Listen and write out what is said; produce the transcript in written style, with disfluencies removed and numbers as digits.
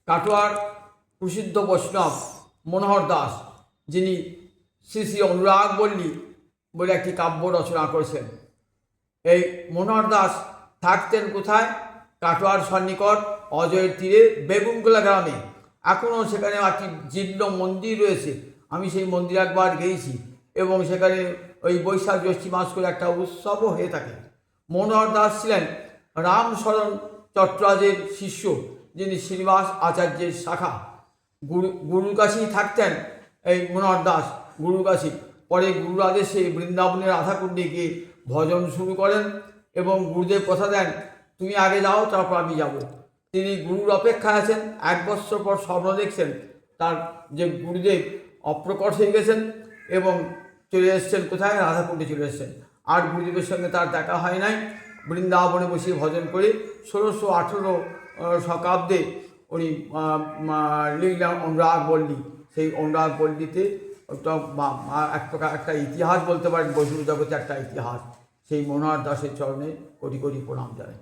কাটোয়ার প্রসিদ্ধ বৈষ্ণব মনোহর দাস, যিনি শ্রী শ্রী অনুরাগ বল্লী বলে একটি কাব্য রচনা করেছেন। এই মনোহর দাস থাকতেন কোথায়? কাটোয়ার সন্নিকট অজয়ের তীরে বেগুনগোলা গ্রামে। এখনও সেখানে একটি জীর্ণ মন্দির রয়েছে। আমি সেই মন্দির একবার গিয়েছি এবং সেখানে ওই বৈশাখ জ্যৈষ্ঠী মাস করে একটা উৎসবও হয়ে থাকে। মনোহর দাস ছিলেন রামশরণ চট্টরাজের শিষ্য, যিনি শ্রীনিবাস আচার্যের শাখা। গুরুর কাছেই থাকতেন এই মনোহর দাস, গুরুর কাছে। পরে গুরুর আদেশে বৃন্দাবনের রাধাকুণ্ডে গিয়ে ভজন শুরু করেন এবং গুরুদেব কথা দেন, তুমি আগে যাও, তারপর আমি যাব। তিনি গুরুর অপেক্ষায় আছেন। 1 বৎসর পর স্বপ্ন দেখছেন তার যে গুরুদেব অপ্রকট হয়ে গেছেন এবং চলে এসছেন কোথায়? রাধাকুণ্ডে চলে এসছেন। আর গুরুদেবের সঙ্গে তার দেখা হয় নাই। বৃন্দাবনে বসে ভজন করে 1618 শতাব্দে উনি লিখলেন অনুরাগ বল্লী। সেই অনুরাগ বল্লীতে এক প্রকার একটা ইতিহাস বলতে পারেন, বৈষ্ণব জগতে একটা ইতিহাস। সেই মনোহর দাসের চরণে কোটি কোটি প্রণাম জানাই।